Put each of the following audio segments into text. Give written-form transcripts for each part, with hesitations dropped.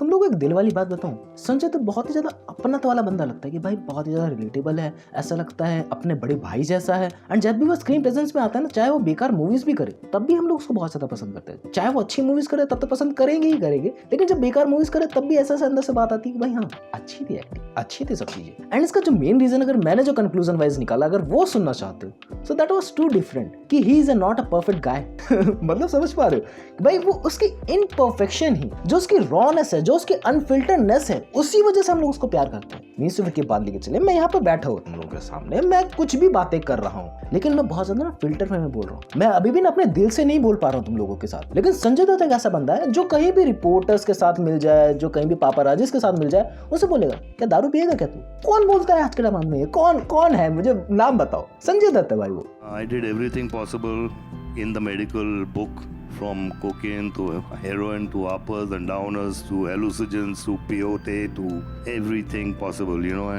तुम लोग एक दिल वाली बात बताऊं, संजय दत्त बहुत ही ज्यादा अपनत वाला बंदा लगता है कि भाई बहुत ही ज्यादा रिलेटेबल है, ऐसा लगता है अपने बड़े भाई जैसा है। एंड जब भी वो स्क्रीन प्रेजेंस में आता है ना, चाहे वो बेकार मूवीज भी करे तब भी हम लोग उसको बहुत ज्यादा पसंद करते हैं। चाहे वो अच्छी मूवीज करे तब तो पसंद करेंगे ही करेंगे, लेकिन जब बेकार मूवीज करे तब भी ऐसा अंदर से बात आती है कि भाई हाँ अच्छी थी एक्टिंग, अच्छी थी सब चीजें। एंड इसका जो मेन रीजन अगर मैंने जो कंक्लूजन वाइज निकाला अगर वो सुनना चाहते हो, so that was too different कि he is not a perfect guy. मतलब समझ पा रहे हो भाई, वो उसकी इनपरफेक्शन ही, जो उसकी रॉनेस है, जो उसकी अनफिल्टर्डनेस है, उसी वजह से हम लोग उसको प्यार करते हैं। मींस के बाद लेके चले, मैं यहाँ पे बैठा हूँ तुम लोगों के सामने, मैं कुछ भी बातें कर रहा हूँ, लेकिन मैं बहुत ज्यादा ना फिल्टर में मैं बोल रहा हूँ। मैं अभी भी ना अपने दिल से नहीं बोल पा रहा हूँ तुम लोगों के साथ। लेकिन संजय दत्त एक ऐसा बंदा है जो कहीं भी रिपोर्टर्स के साथ मिल जाए, जो कहीं भी पापाराजीज के साथ मिल जाए, उसे बोलेगा क्या दारू पिएगा क्या तू? कौन बोलता है आज के जमाने में? कौन है? मुझे नाम बताओ। संजय दत्त है भाई वो। I did everything possible in the medical book, from cocaine to heroin to uppers and downers to hallucinogens to peyote to everything possible, you know.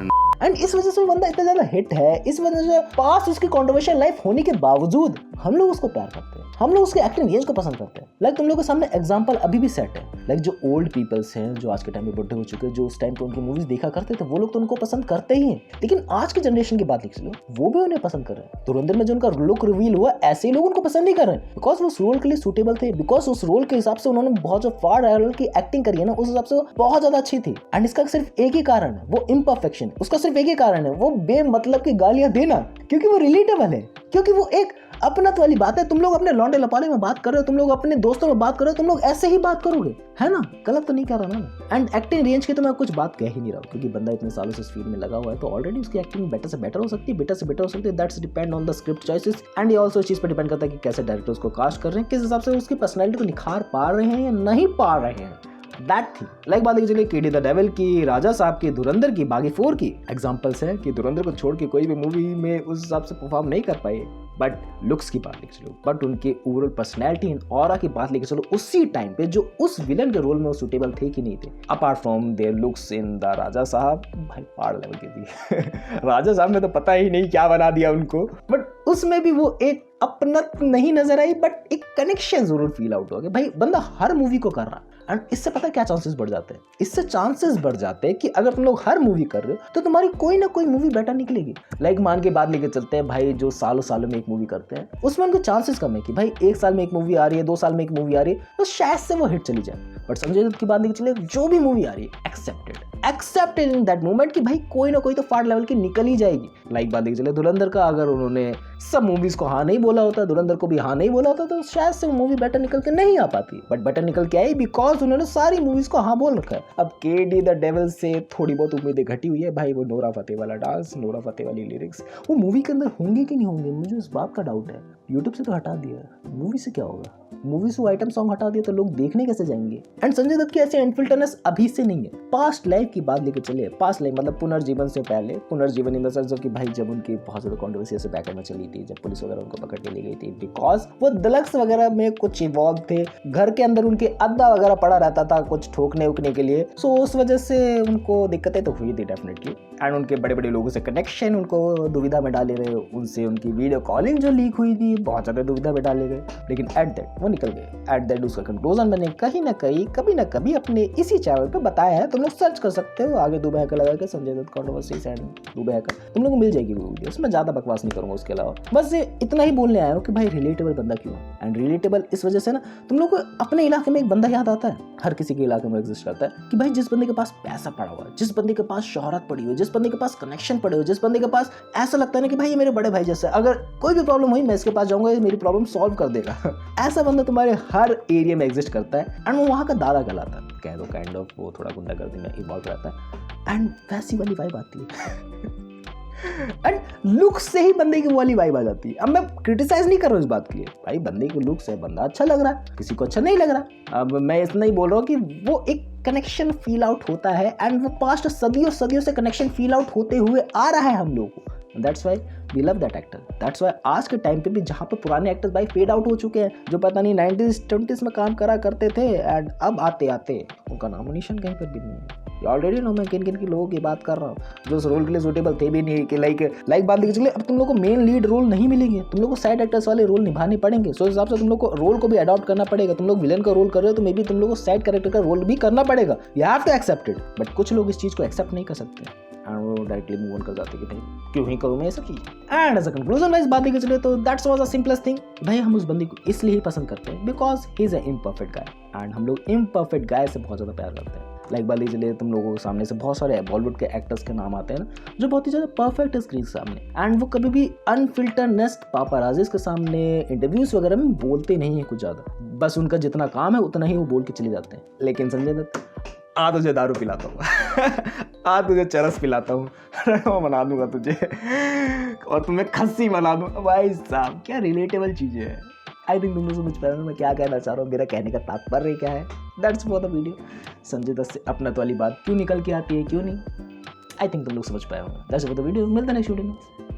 And इस वजह से वो बंदा इतना ज्यादा हिट है, इस वजह से पास उसकी कंट्रोवर्शियल लाइफ होने के बावजूद हम लोग उसको प्यार करते हैं, हम लोग उसके एक्टिंग रेंज को पसंद करते हैं। लाइक तुम लोगों के सामने एग्जांपल अभी भी सेट है। लाइक जो ओल्ड पीपल्स हैं, जो आज के टाइम में बुढ़े हो चुके हैं, जो उस टाइम पे उनकी मूवीज देखा करते थे, वो लोग तो उनको पसंद करते ही हैं। लेकिन आज की जनरेशन की बात लिख लो, वो भी उन्हें पसंद कर रहे हैं। धुरंधर में जो उनका लुक रिवील हुआ, ऐसे ही लोग उनको पसंद नहीं कर रहे हैं, बिकॉज वो उस रोल के लिए सूटेबल थे, बिकॉज उस रोल के हिसाब से उन्होंने बहुत जो फार लेवल की एक्टिंग करी है ना, उस हिसाब से वो बहुत ज्यादा अच्छी थी। एंड इसका सिर्फ एक ही कारण है, वो इम्परफेक्शन। उसका सिर्फ एक ही कारण है, वो बेमतलब की गालियां देना, क्योंकि वो रिलेटेबल है, क्योंकि वो एक अपनत वाली बात है। तुम लोग अपने लौंडे लपाले में बात कर रहे हो, तुम लोग अपने दोस्तों में बात कर रहे हो, तुम लोग ऐसे ही बात करोगे, है ना? गलत तो नहीं कर रहा ना। एंड एक्टिंग रेंज की तो मैं कुछ बात कह ही नहीं रहा हूँ, क्योंकि बंदा इतने सालों से इस फील्ड में लगा हुआ है, तो ऑलरेडी उसकी एक्टिंग बेटर से बेटर हो सकती है, बेटर से बेटर हो सकती है। That's depend on the script choices, and ये ऑल्सो इस चीज पर डिपेंड करता है कि कैसे डायरेक्टर उसको कास्ट कर रहे हैं, किस हिसाब से उसकी पर्सनैलिटी को निखार पा रहे हैं या नहीं पा रहे हैं। दैट थी लाइक बात चलिए केडी द डेविल की, राजा साहब की, धुरंधर की, बागी 4 की एग्जांपल्स है कि धुरंधर को छोड़ के कोई भी मूवी में उस हिसाब से परफॉर्म नहीं कर पाए। बट लुक्स की बात लेके चलो, बट उनके ओवरऑल पर्सनैलिटी एंड ऑरा की बात लेके चलो, उसी टाइम पे जो उस विलन के रोल में वो सुटेबल थे कि नहीं थे, apart from their looks in the राजा साहब, भाई पार लेवल की थी। राजा साहब ने तो पता ही नहीं क्या बना दिया उनको, बट उसमें भी वो एक अपनत नहीं नजर आई, बट एक कनेक्शन जरूर फील आउट हो गया। भाई बंदा हर मूवी को कर रहा, एंड इससे पता है क्या चांसेस बढ़ जाते हैं? इससे चांसेस बढ़ जाते हैं कि अगर तुम लोग हर मूवी कर रहे हो तो तुम्हारी कोई ना कोई मूवी बेटर निकलेगी। लाइक मान के बाद लेके चलते हैं भाई, जो सालों सालों में एक मूवी करते हैं, उसमें उनके चांसेस कम है कि भाई 1 साल में एक मूवी आ रही है, 2 साल में एक मूवी आ रही है, तो शायद से वो हिट चली जाए। बट संजय दत्त की बात लेके चले, जो भी मूवी आ रही है एक्सेप्टेड इन दैट मोमेंट कि भाई कोई ना कोई तो फाड़ लेवल की निकल ही जाएगी। लाइक बात लेके चले धुरंधर का, अगर उन्होंने सब मूवीज को हाँ नहीं बोला होता, धुरंधर को भी हाँ नहीं बोला होता, तो शायद से वो मूवी बेटर निकल के नहीं आ पाती। बट बेटर निकल के आई बिकॉज उन्होंने सारी मूवीज को हाँ बोल रखा है। अब केडी द डेविल से थोड़ी बहुत उम्मीदें घटी हुई है भाई, वो नोरा फतेह वाला डांस, नोरा फतेह वाली लिरिक्स, वो मूवी के अंदर होंगे कि नहीं होंगे, मुझे इस बात का डाउट है। यूट्यूब से तो हटा दिया, मूवी से क्या होगा? मूवी से आइटम सॉन्ग हटा दिया तो लोग देखने कैसे जाएंगे? एंड संजय दत्त की ऐसी अनफिल्टरनेस अभी से नहीं है, पास्ट लाइफ की बात लेके चले। पास्ट लाइफ मतलब पुनर्जीवन से पहले, पुनर्जीवन इन द सेंस कि भाई जब उनकी बहुत ज्यादा कंट्रोवर्सी से बैकएंड में चली थी, जब पुलिस वगैरह उनको पकड़ के ले गई थी, बिकॉज वो दलक्स वगैरह में कुछ इवॉल्व थे, घर के अंदर उनके अद्दा वगैरह पड़ा रहता था कुछ ठोकने उकने के लिए, सो उस वजह से उनको दिक्कतें तो हुई थी डेफिनेटली। एंड उनके बड़े बड़े लोगों से कनेक्शन उनको दुविधा में डाले रहे, उनसे उनकी वीडियो कॉलिंग जो लीक हुई थी बहुत ज्यादा दुविधा में डाले गए, लेकिन एट दैट वो निकल गए। एट दैट उसका कंक्लूजन मैंने कहीं ना कहीं कभी ना कभी अपने इसी चैनल पे बताया है, तुम लोग सर्च कर सकते हो, आगे दुबई हैकर लगा के Sanjay Dutt controversies and Dubai hacker, तुम लोग को मिल जाएगी वो वीडियो। उसमें ज्यादा बकवास नहीं करूंगा उसके अलावा, बस इतना ही बोलने आया हूँ कि भाई रिलेटेबल बंदा क्यों है। एंड रिलेटेबल इस वजह से ना, तुम लोग को अपने इलाके में एक बंदा याद आता है, हर किसी के इलाके में एग्जिस्ट करता है, कि भाई जिस बंदे के पास पैसा पड़ा हुआ है, जिस बंदे के पास शोहरत पड़ी हुई है, जिस बंदे के पास कनेक्शन पड़े हुए, जिस बंदे के पास ऐसा लगता है ना कि भाई ये मेरे बड़े भाई जैसा, अगर कोई भी प्रॉब्लम हुई मैं इसके पास जाऊंगा, ये मेरी प्रॉब्लम सॉल्व कर देगा। ऐसा बंदा तुम्हारे हर एरिया में एग्जिस्ट करता है, एंड वो वहां का दादा कहलाता है, कह दो काइंड ऑफ, वो थोड़ा गुंडागर्दी में इन्वॉल्व रहता है, एंड वैसी वाली वाइब आती है। एंड लुक से ही बंदे की वाली वाइब आ जाती है। अब मैं क्रिटिसाइज नहीं कर रहा हूँ इस बात के लिए, भाई बंदे की लुक्स है, बंदा अच्छा लग रहा है, किसी को अच्छा नहीं लग रहा। अब मैं इतना ही बोल रहा हूँ कि वो एक कनेक्शन फील आउट होता है, एंड वो पास्ट सदियों से कनेक्शन फील आउट होते हुए आ रहा है हम लोगों को। That's why we love that actor. That's why आज के टाइम पे भी जहाँ पे पुराने एक्टर्स भाई फेड आउट हो चुके हैं, जो पता नहीं 90s 20s में काम करा करते थे, एंड अब आते आते उनका नामो निशान कहीं पर भी नहीं है। ऑलरेडी नो मैं किन किन की लोगों की बात कर रहा हूँ जो उस रोल के लिए सूटेबल थे भी नहीं, कि लाइक बात देखिए चलिए, अब तुम लोग को मेन लीड रोल नहीं मिलेंगे, तुम लोग को साइड एक्टर्स वाले रोल निभाने पड़ेंगे। सो इस हिसाब से तुम लोग को रोल को भी अडॉप्ट करना पड़ेगा। तुम लोग विलन का रोल कर रहे हो तो मे बी तुम लोग को साइड कैरेक्टर का रोल भी करना पड़ेगा। You have to accept it. But कुछ लोग इस चीज को एक्सेप्ट नहीं कर सकते एंड वो डायरेक्टली मूव ऑन कर जाते कि भाई क्यों ही करूँ मैं ऐसा चीज। एंड एज अ कंक्लूजन इस बात देखिए चलिए तो that's was the simplest thing. भाई हम उस बंदे को इसलिए ही पसंद करते हैं because he is a imperfect guy and हम लोग इम्परफेक्ट गाय से बहुत ज्यादा प्यार करते हैं। लाइक बात चलिए तुम लोगों के सामने से बहुत सारे बॉलीवुड के एक्टर्स के नाम आते हैं ना जो बहुत ही ज्यादा परफेक्ट है स्क्रीन के सामने एंड वो कभी भी अनफिल्टरनेस्ट पापाराजीज के सामने इंटरव्यूज वगैरह में बोलते नहीं है कुछ ज्यादा, बस उनका जितना काम है उतना ही वो बोल के चले जाते हैं। लेकिन संजय दत्त आ तुझे दारू पिलाता हूँ आ तुझे चरस पिलाता हूँ बना दूंगा तुझे और तुम्हें खस्सी बना दूंगा। भाई साहब क्या रिलेटेबल चीज़ें हैं। आई थिंक तुम लोग समझ पा रहे हो मैं क्या कहना चाह रहा हूँ, मेरा कहने का तात्पर्य क्या है। That's for the video. Sanjay Dutt से अपना वाली बात क्यों निकल के आती है क्यों नहीं, आई थिंक तुम लोग समझ पाए होंगे। That's for the video. मिलते हैं नेक्स्ट वीडियो में।